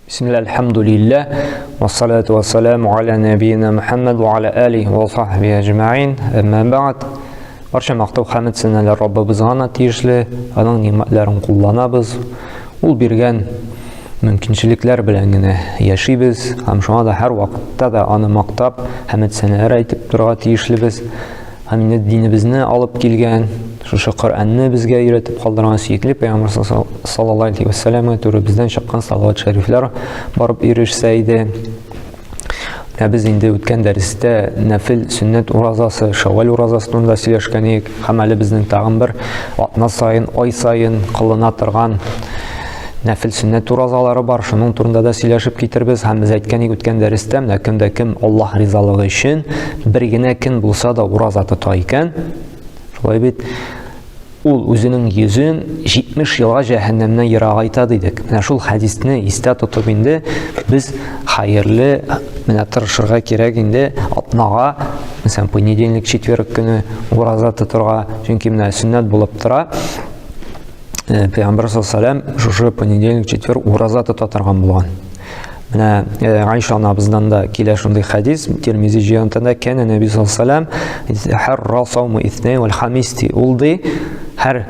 Bismillah, alhamdulillah, wassalatu wassalamu ala nabiyina Muhammad wa ala alihi wa sahbihi ajma'in. Amma ba'd. Barcha maqtov hamd sanalar Rabbimizga гана тиешле, аның ниъмәтләрен кулланабыз. Ул биргән мөмкинчелекләр белән генә яшибез, һәм шуңа да һәр вакытта да аны мактап, хәмд сәнәләр әйтеп торырга тиешлебез. Һәм динебезне алып килгән, шушы Коръәнне безгә өйрәтеп калдырган сөекле Пәйгамбер саллаллаһу алейхи ва сәлләмгә туры бездән чыккан салават шәрифләр барып ирешсә иде. Biz инде үткән дәрестә нәфил сөннәт уразасы, шаввал уразасы турында сөйләшкән идек. Һәм әле безнең тагын бер атна сайын, ай сайын кылына торган нәфил сөннәт уразалары бар. Шуның турында да сөйләшеп китербез. Һәм без әйткән идек үткән дәрестә, кемдә кем Аллаһ ризалыгы өчен бер генә көн булса да ураза тота икән. Шулай бит ул үзенең йөзен 70 елга җәһәннәмнән ерагайта дидек. Менә шул хәдисне истә тотып инде без хәерле менә тырышырга кирәк инде атнага, мәсәлән, понедельник, четверг көне ураза тотырга, чөнки менә сөннәт булып тора. Пәйгамбер саллаллаһу алейхи ва сәлләм шушы понедельник, четверг ураза тота торган булган. Менә Айша анабыздан да килә шундый хәдис, Тирмизи җыентында кәне Нәби саллаллаһу алейхи ва сәлләм һәр сауму итнәй вал хамисти улды һәр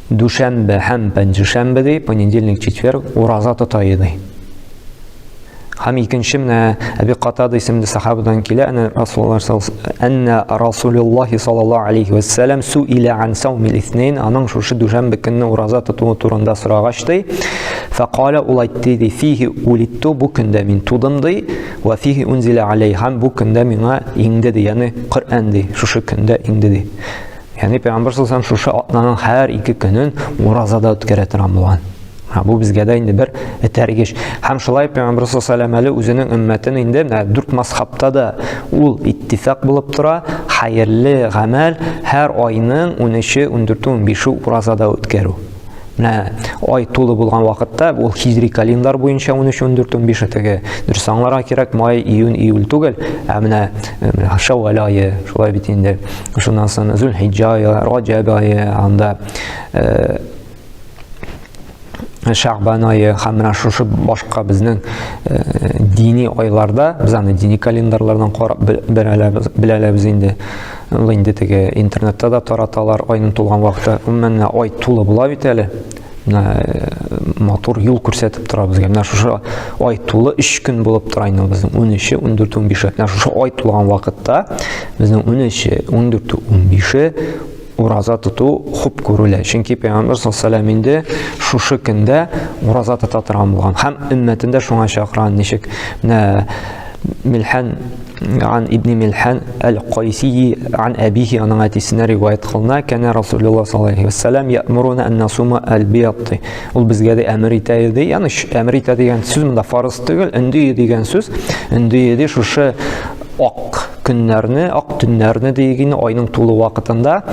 дүшәмбе һәм пәнҗешәмбе понедельник, четверг ураза тота иде. Һәм икенче менә Әби Катада исемле сахабадан килә, Расулуллаһ саллаллаһу алейхи ва сәлләм суиля ан саумил итнәйн, аның шушы дүшәмбе көнне ураза тотуы турында сорагач ди. Фақала ул айтты ди, фихи улитту, бу көндә мин тудым ди, ва фихи унзила алейһам, бу көндә миңа иңде ди, ягъни Коръән ди, шушы көндә иңде ди. Ягъни Пәйгамбер саллаллаһу алейхи ва сәлләм шушы атнаның һәр ике көнен уразада үткәрә торган булган. Бу безгә дә инде бер этәргеш. Һәм шулай Пәйгамбер саллаллаһу алейхи ва сәлләм үзенең өммәтен инде 4 мазхабта да ул иттифак булып тора, хәерле гамәл һәр айның 13, 14, 15 уразада үткәрү. Менә ай тулы булган вакытта ул хижри календар буенча 13, 14, 15 теге дөрес аңларга кирәк, май, июнь, июль түгел, ә менә шаввал айы, шулай бит инде. Шуннан соң Зулхиҗҗа айы, Раҗаб айы, анда Шәгъбан айы, һәм менә шушы башка безнең дини айларда, без аны дини календарлардан карап беләләбез инде. Ул инде теге интернетта да тараталар, айның тулган вакыты. Umuman ай тулы була бит әле. Менә матур юл күрсәтеп тора безгә. Менә шушы ай тулы 3 көн булып тора инде безнең 13, 14, 15. Менә шушы ай тулган вакытта безнең 13, 14, 15 ураза тоту хуп күрелә. Чөнки Пәйгамбер саллаллаһу алейхи ва сәлләм инде шушы көндә ураза тота торган булган. Һәм өммәтендә шуңа чакырган. Ничек? Менә Милхан عن ابن ملحان القيسي عن أبيه عن عتيسنا رواية قلنا كان رسول الله صلى الله عليه وسلم يأمرنا أن نصوم البيض. والبزجاد أمري تايدي يعني أمري تايدي يعني سوز من دفارس تقول عندي ديجان سوز عندي دي شوش أق كنرنا أق تنرنا ديجين أينن طول وقتنا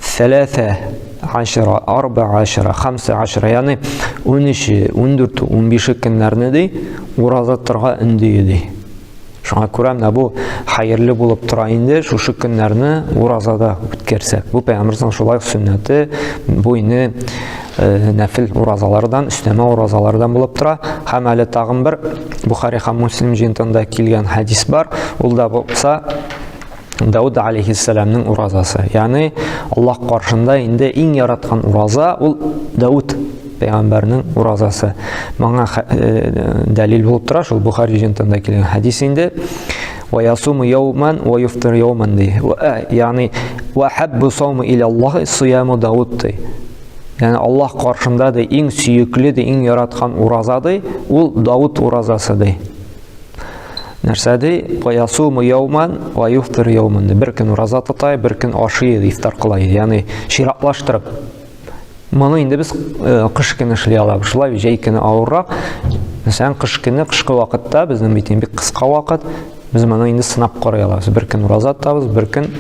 13 14 15 يعني 13 14 15 كنرنا دي ورازات ترغى عندي دي. Шуңа күрә менә бу хәерле булып тора инде, шушы көннәрне уразада үткәрсәк. Бу Пәйгамбернең шулай сөннәте, бу инде нәфил уразалардан, өстәмә уразалардан булып тора. Һәм әле тагын бер Бухари һәм Муслим җыентында килгән хәдис бар. Ул да булса Дауд алейхиссаламның уразасы. Ягъни Аллаһ каршында инде иң яраткан ураза ул Дауд Пәйгамбәрнең уразасы. Моңа дәлил булып тора шул Бухари җыентында килгән хәдис инде. Ва ясуму яуман ва юфтир яуман ди. Ягъни ва хаббу сауму иля Аллаһ сияму Дауд ди. Ягъни Аллаһ каршында да иң сөекле, иң яраткан ураза ди, ул Дауд уразасы ди. Нәрсә ди? Ва ясуму яуман ва юфтир яуман ди. Бер көн ураза тотай, бер көн ашый, ифтар кылай. Ягъни ширатлаштырып. Моны инде без кыш көне эшли алабыз. Шулай җәй көне авыррак. Мәсәлән, кыш көне, кышкы вакытта безнең бит бик кыска вакыт. Без моны инде сынап карый алабыз. Бер көн ураза тотабыз, бер көн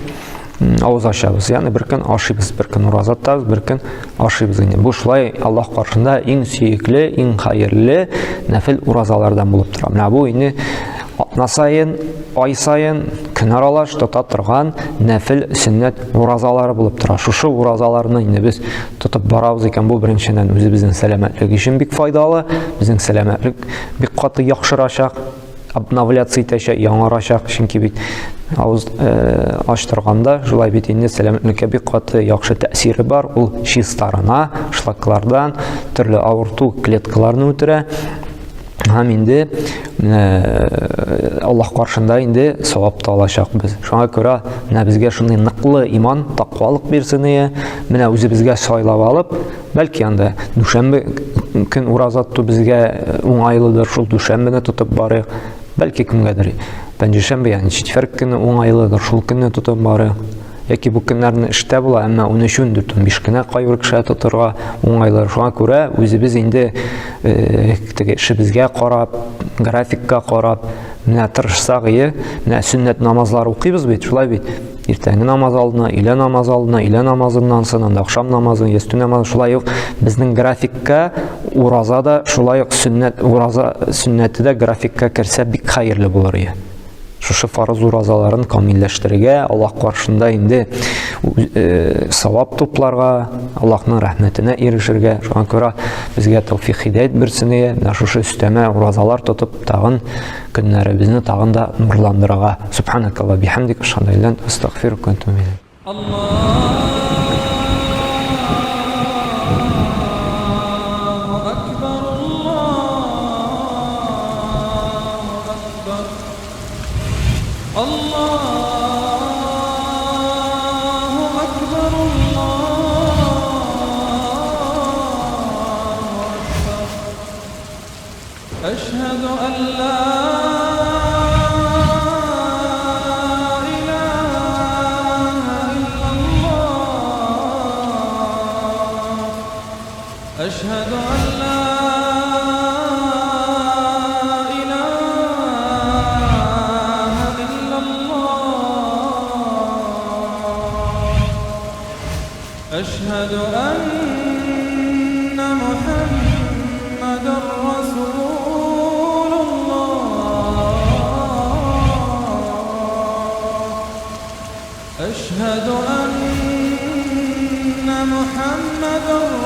авыз ачабыз. Ягъни бер көн ашыйбыз, бер көн ураза тотабыз, бер көн ашыйбыз инде. Бу шулай Аллаһ каршында иң сөекле, иң хәерле нәфил уразалардан булып тора. Менә бу инде атна сайын, ай сайын, көн аралаш тота торган нәфил сөннәт уразалары булып тора. Шушы уразаларны инде без тотып барабыз икән, бу беренчедән үзебезнең сәламәтлек өчен бик файдалы, безнең сәламәтлек бик каты яхшырачак, обновляция итәчәк, яңарачак, чөнки бит авыз ачтырганда шулай бит инде сәламәтлеккә бик каты яхшы тәэсире бар. Ул чистарына, шлаклардан, төрле авырту клеткаларны үтерә. Һәм инде Аллаһ каршында инде савап та алачакбыз. Шуңа күрә безгә шундый ныклы иман, тақвалык бирсен, менә үзебезгә сайлап алып, бәлки анда дүшәмбе көн ураза тоту безгә уңайлыдыр, шул дүшәмбене тотып барыйк. Бәлки кемгәдер пәнҗешәмбе, ягъни четверг көне уңайлыдыр, шул көнне тотып барыйк. Яки бу көннәрне эштә була, әмма 13-15 кенә кайбер кеше тотырга уңайлыр. Шуңа күрә үзебез инде теге эшебезгә карап, графикка карап, менә тырышсак, менә сөннәт намазлар укыйбыз бит, шулай бит. Иртәнге намаз алдына, илә намаз алдына, илә намазыннан соң анда акшам намазы, ястү намазы, шулай ук безнең графикка ураза да, шулай ук сөннәт, ураза сөннәте дә графикка керсә бик хәерле булыр. Шушы фарыз уразаларын камилләштерергә, Аллаһ каршында инде савап тупларга, Аллаһның рәхмәтенә ирешергә. Шуңа күрә безгә тәүфик хидаят бирсен, менә шушы өстәмә уразалар тотып, тагын көннәребезне тагын да нурландырырга. Субханакалла бихамдик, ашһаду ан ла илаха илля анта, астагфирука ва атубу илейк. أشهد أن لا إله إلا الله أشهد أن لا إله إلا الله أشهد أن محمدًا رسول أشهد أن محمدًا